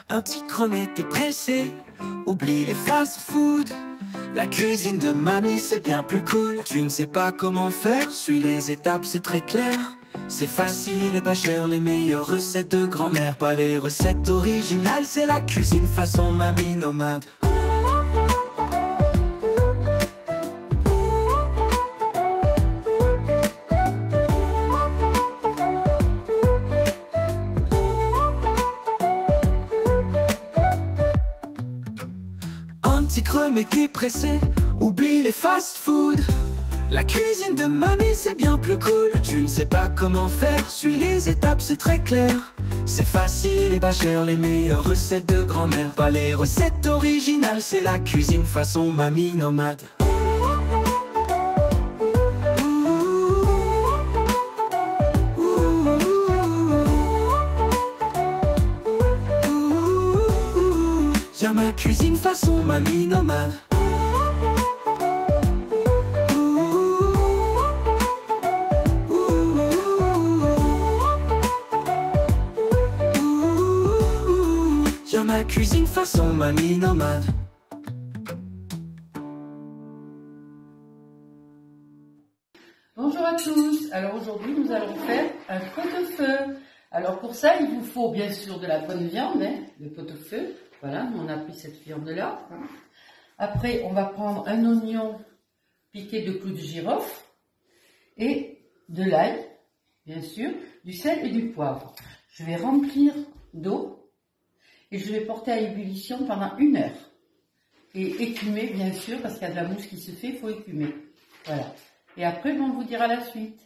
Un petit crevette t'es pressé, oublie les fast-food. La cuisine de mamie c'est bien plus cool. Tu ne sais pas comment faire, suis les étapes c'est très clair. C'est facile et pas cher, les meilleures recettes de grand-mère. Pas les recettes originales, c'est la cuisine façon mamie nomade. Un petit creux mais qui est pressé, oublie les fast-food. La cuisine de mamie c'est bien plus cool. Tu ne sais pas comment faire, suis les étapes c'est très clair. C'est facile et pas cher, les meilleures recettes de grand-mère. Pas les recettes originales, c'est la cuisine façon mamie nomade. J'ai ma cuisine façon mamie nomade. J'ai ma cuisine façon mamie nomade. Bonjour à tous, alors aujourd'hui nous allons faire un pot-au-feu. Alors pour ça il vous faut bien sûr de la bonne viande, le pot-au-feu. Voilà, on a pris cette viande là. Après on va prendre un oignon piqué de clous de girofle et de l'ail, bien sûr, du sel et du poivre. Je vais remplir d'eau et je vais porter à ébullition pendant 1 heure. Et écumer bien sûr, parce qu'il y a de la mousse qui se fait, il faut écumer. Voilà. Et après, on vous dira la suite.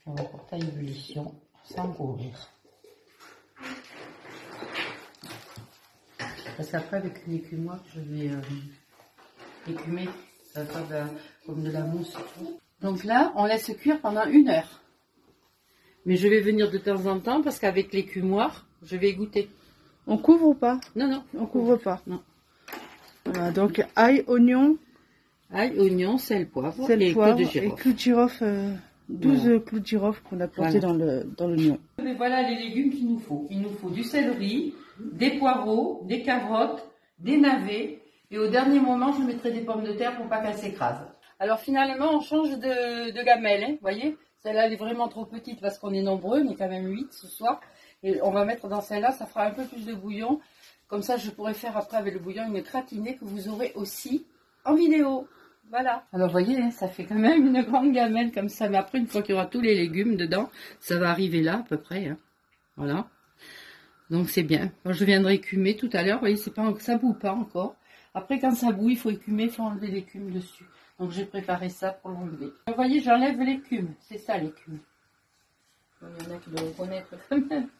On va porter à ébullition sans couvrir. Parce qu'après, avec l'écumoire, je vais écumer. Ça va faire comme de la mousse et tout. Donc là, on laisse cuire pendant 1 heure. Mais je vais venir de temps en temps parce qu'avec l'écumoire, je vais goûter. On couvre ou pas? Non, non. On couvre pas. Non. Voilà, donc ail, oignon, Ail, oignon, sel, poivre sel, et poivre clous de et girofle. clous de girofle, 12 Voilà. clous de girofle qu'on a plantés Voilà. dans l'oignon. Mais voilà les légumes qu'il nous faut. Il nous faut du céleri, des poireaux, des carottes, des navets. Et au dernier moment, je mettrai des pommes de terre pour pas qu'elles s'écrasent. Alors finalement, on change de gamelle. Vous voyez, celle-là, elle est vraiment trop petite parce qu'on est nombreux. On est quand même 8 ce soir. Et on va mettre dans celle-là, ça fera un peu plus de bouillon. Comme ça, je pourrai faire après avec le bouillon une gratinée que vous aurez aussi en vidéo. Voilà. Alors, vous voyez, ça fait quand même une grande gamelle comme ça. Mais après, une fois qu'il y aura tous les légumes dedans, ça va arriver là à peu près. Voilà. Donc, c'est bien. Alors, je viendrai écumer tout à l'heure. Vous voyez, c'est pas, ça bout pas encore. Après, quand ça bout, il faut écumer, il faut enlever l'écume dessus. Donc, j'ai préparé ça pour l'enlever. Vous voyez, j'enlève l'écume. C'est ça, l'écume. Il y en a qui doivent connaître quand même.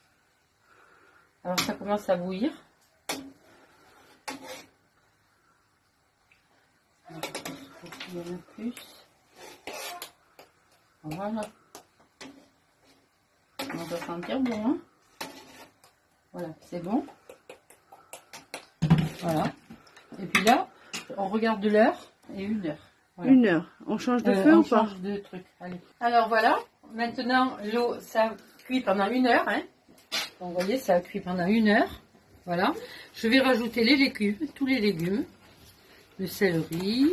Alors, ça commence à bouillir. Il y en a plus. Voilà. On va sentir bon, hein. Voilà, c'est bon. Voilà. Et puis là, on regarde l'heure et 1 heure. Voilà. 1 heure. On change de feu ou pas? On change de truc. Allez. Alors voilà. Maintenant, l'eau, ça cuit pendant 1 heure, hein. Donc, vous voyez, ça a cuit pendant 1 heure. Voilà. Je vais rajouter les légumes, tous les légumes. Le céleri,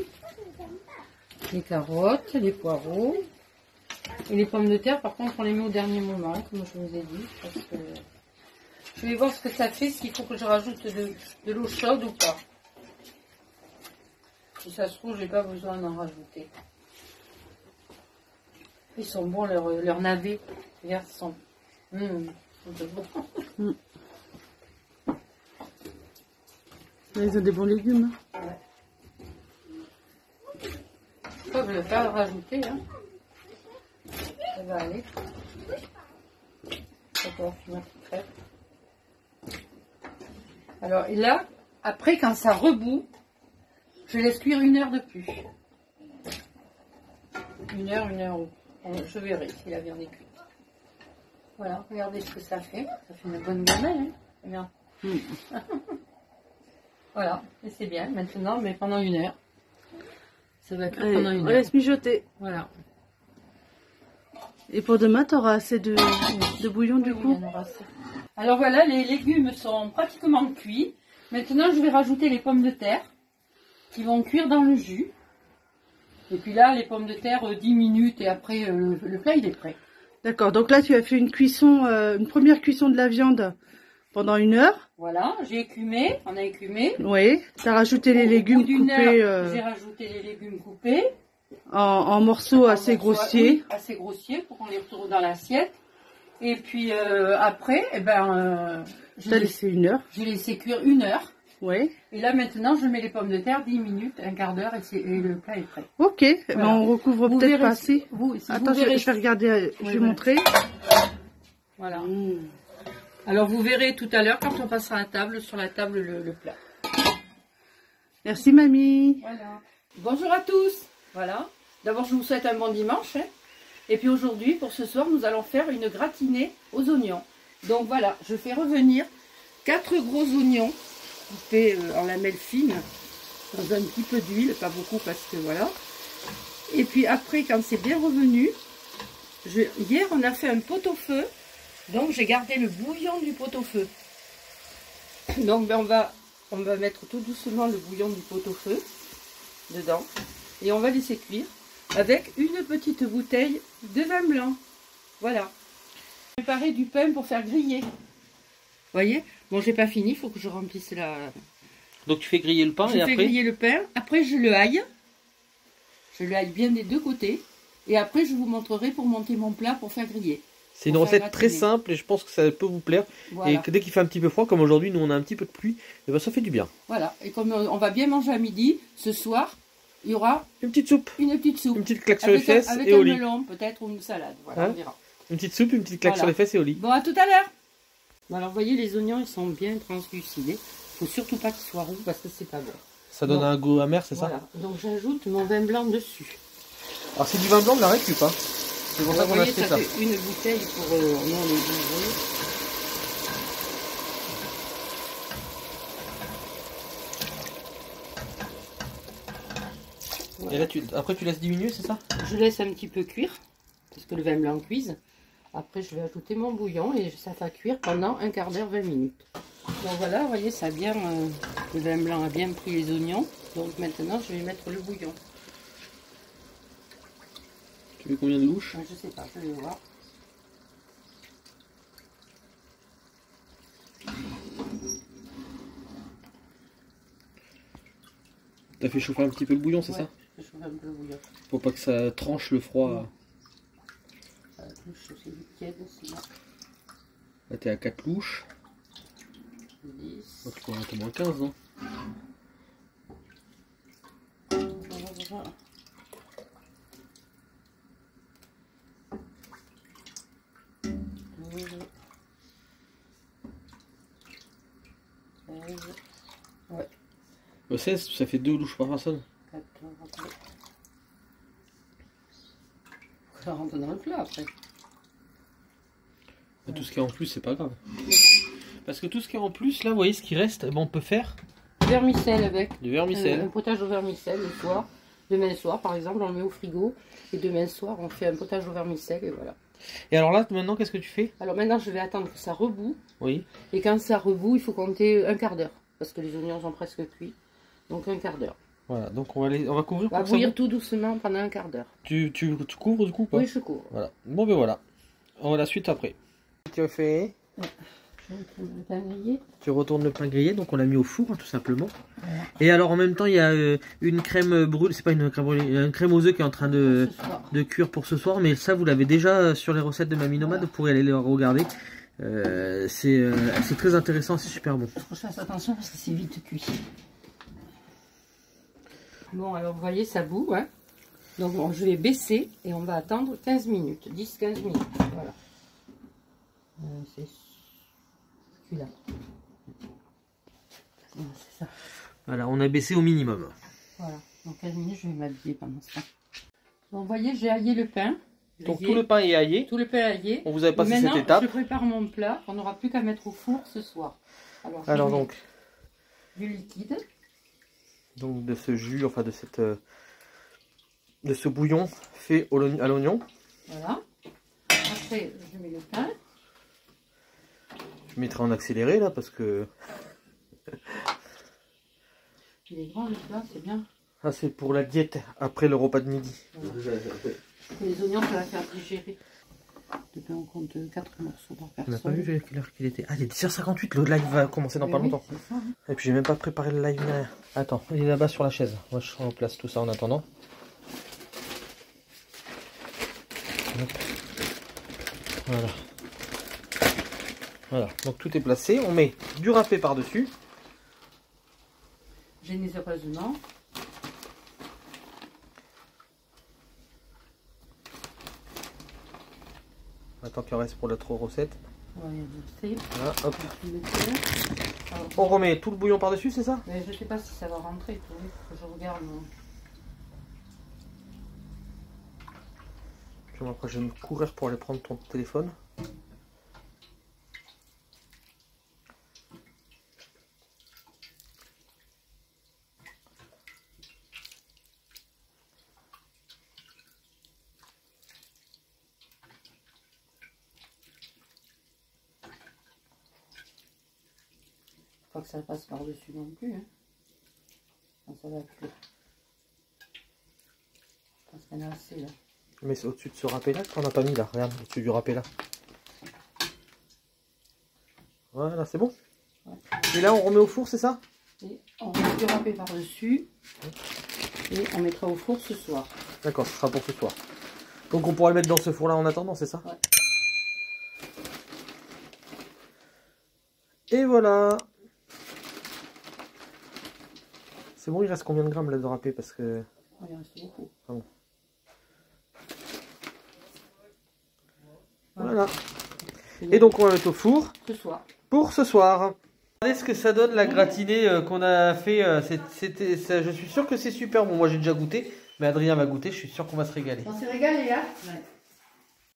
les carottes, les poireaux. Et les pommes de terre, par contre, on les met au dernier moment, comme je vous ai dit. Parce que je vais voir ce que ça fait, s'il faut que je rajoute de l'eau chaude ou pas. Si ça se trouve, j'ai pas besoin d'en rajouter. Ils sont bons, leurs navets. Regarde, ils sont... c'est bon. Là, ils ont des bons légumes. Ouais. Je ne vais pas le rajouter. Hein. Ça va aller. Ça va finir de faire. Alors, et là, après, quand ça rebout, je laisse cuire 1 heure de plus. 1 heure, 1 heure. Je verrai si la viande est cuite. Voilà, regardez ce que ça fait. Ça fait une bonne gamelle. Hein. Regarde. Voilà, et c'est bien. Maintenant, mais pendant 1 heure. Ça va cuire pendant 1 heure. On laisse mijoter. Voilà. Et pour demain, tu auras assez de bouillon du coup? Il y en aura assez. Alors voilà, les légumes sont pratiquement cuits. Maintenant, je vais rajouter les pommes de terre qui vont cuire dans le jus. Et puis là, les pommes de terre, 10 minutes et après, le plat, il est prêt. D'accord, donc là tu as fait une cuisson, une première cuisson de la viande pendant 1 heure. Voilà, j'ai écumé, on a écumé. Oui, tu as rajouté les légumes coupés j'ai rajouté les légumes coupés. en morceaux assez grossiers. Oui, assez grossiers pour qu'on les retrouve dans l'assiette. Et puis après, eh ben, Tu as laissé 1 heure. j'ai laissé cuire 1 heure. Oui. Et là maintenant, je mets les pommes de terre 10 minutes, un quart d'heure et le plat est prêt. Ok, Voilà. ben on recouvre Vous peut-être verrez pas assez. Attends, je vais regarder, je vais montrer. Voilà. Alors vous verrez tout à l'heure quand on passera à la table, sur la table le plat. Merci mamie. Voilà. Bonjour à tous. Voilà. D'abord je vous souhaite un bon dimanche. Hein. Et puis aujourd'hui, pour ce soir, nous allons faire une gratinée aux oignons. Donc voilà, je fais revenir 4 gros oignons coupés en lamelles fines dans un petit peu d'huile, pas beaucoup parce que voilà. Et puis après, quand c'est bien revenu, hier on a fait un pot-au-feu, donc j'ai gardé le bouillon du pot-au-feu. Donc ben, on va mettre tout doucement le bouillon du pot-au-feu dedans et on va laisser cuire avec une petite bouteille de vin blanc. Voilà. Préparer du pain pour faire griller. Vous voyez? Bon, j'ai pas fini, il faut que je remplisse la... Donc tu fais griller le pain Je fais griller le pain, après je le haille. Je le haille bien des deux côtés. Et après je vous montrerai pour monter mon plat pour faire griller. C'est une recette très simple et je pense que ça peut vous plaire. Voilà. Et que dès qu'il fait un petit peu froid, comme aujourd'hui, nous on a un petit peu de pluie, et ben ça fait du bien. Voilà, et comme on va bien manger à midi, ce soir, il y aura Une petite soupe. une petite soupe. Une petite claque sur les fesses avec et un au lit. melon peut-être ou une salade. Voilà, Hein? on verra. Une petite soupe, une petite claque sur les fesses et au lit. Bon, à tout à l'heure. Bon, alors vous voyez, les oignons ils sont bien translucidés. Il faut surtout pas qu'ils soient roux parce que c'est pas bon. Ça donne un goût amer, c'est Voilà. ça? Donc j'ajoute mon vin blanc dessus. Alors c'est du vin blanc de la récup, hein. C'est pour ça qu'on a acheté ça. fait une bouteille pour non les ouvrir. Et là, après tu laisses diminuer, c'est ça? Je laisse un petit peu cuire, parce que le vin blanc cuise. Après, je vais ajouter mon bouillon et ça va cuire pendant un quart d'heure, 20 minutes. Donc voilà, vous voyez, ça a bien, le vin blanc a bien pris les oignons. Donc maintenant, je vais mettre le bouillon. Tu veux combien de louches? Je sais pas, je vais voir. T'as fait chauffer un petit peu le bouillon, c'est Ouais, ça? je chauffe un peu le bouillon. Pour pas que ça tranche le froid. La louche, c'est liquide, sinon. Là t'es à 4 louches. 10. Donc tu pourras mettre au moins 15, hein. Voilà. 12. 16. Ouais. 16, ça fait 2 louches par personne. 14. Ça rentre dans le plat après. Mais tout ce qui est en plus, c'est pas grave. Parce que tout ce qui est en plus, là, vous voyez ce qui reste, on peut faire Vermicelle avec. du vermicelle. Un potage au vermicelle le soir. Demain soir, par exemple, on le met au frigo. Et demain soir, on fait un potage au vermicelle et voilà. Et alors là, maintenant, qu'est-ce que tu fais? Alors maintenant, je vais attendre que ça reboue. Oui. Et quand ça reboue, il faut compter un quart d'heure. Parce que les oignons sont presque cuits. Donc un quart d'heure. Voilà, donc on va couvrir On va pour que ça bouillir boue. tout doucement pendant un quart d'heure. Tu couvres du coup ou pas? Oui, je couvre. Voilà. Bon ben voilà. On va la suite après. Tu as fait... Je vais prendre le pain grillé. Tu retournes le pain grillé, donc on l'a mis au four, hein, tout simplement. Voilà. Et alors en même temps, il y a une crème brûlée, c'est pas une crème brûlée, une crème aux œufs qui est en train de cuire pour ce soir. Mais ça, vous l'avez déjà sur les recettes de Mamie Nomade, vous pourrez aller les regarder. C'est très intéressant, c'est super bon. Je fasse attention parce que c'est vite cuit. Bon, alors vous voyez, ça bout. Hein. Donc bon, je vais baisser et on va attendre 15 minutes, 10-15 minutes. Voilà. C'est celui-là. C'est ça. Voilà, on a baissé au minimum. Voilà, donc 15 minutes, je vais m'habiller pendant ce temps. Donc vous voyez, j'ai haillé le pain. Donc tout le pain est haillé. Tout le pain est haillé. On vous avait passé maintenant, cette étape. je prépare mon plat. On n'aura plus qu'à mettre au four ce soir. Alors donc, du liquide. Donc de ce jus, enfin de ce bouillon fait à l'oignon. Voilà. Après, je mets le pain. Tu mettras en accéléré là parce que... Il est grand le plat, c'est bien. Ah, c'est pour la diète après le repas de midi. Voilà. Les oignons, ça va faire digérer. Depuis on compte 4 morceaux par personne. On n'a pas vu à quelle heure qu'il était. Ah, il est 10h58, le live va commencer dans pas longtemps. C'est ça, hein. Et puis j'ai même pas préparé le live ni rien. Attends, il est là-bas sur la chaise. Moi je replace tout ça en attendant. Hop. Voilà. Voilà, donc tout est placé. On met du râpé par-dessus. Généreusement. Attends qu'il en reste pour l'autre recette. Ouais, je sais. Voilà, hop. Alors, On remet tout le bouillon par-dessus, c'est ça? mais je sais pas si ça va rentrer, tout. Faut que je regarde. Puis moi, après, je vais me courir pour aller prendre ton téléphone. Pas que ça passe par-dessus non plus. Hein. Non, ça va plus. Je pense qu'il y en a assez là. Mais c'est au-dessus de ce râpé là qu'on n'a pas mis là. Regarde, au-dessus du râpé là. Voilà, c'est bon. Ouais. Et là, on remet au four, c'est ça? Et on met du râpé par-dessus. Et on mettra au four ce soir. D'accord, ce sera pour ce soir. Donc on pourra le mettre dans ce four là en attendant, c'est ça? Ouais. Et voilà. C'est bon, il reste combien de grammes là de râpé parce que... Oh, il reste beaucoup. Ah bon. Voilà. Et donc on va mettre au four Ce soir. pour ce soir. Regardez ce que ça donne la gratinée qu'on a fait. Je suis sûr que c'est super bon. Moi j'ai déjà goûté, mais Adrien va goûter. Je suis sûr qu'on va se régaler. On s'est régalé, hein? Ouais.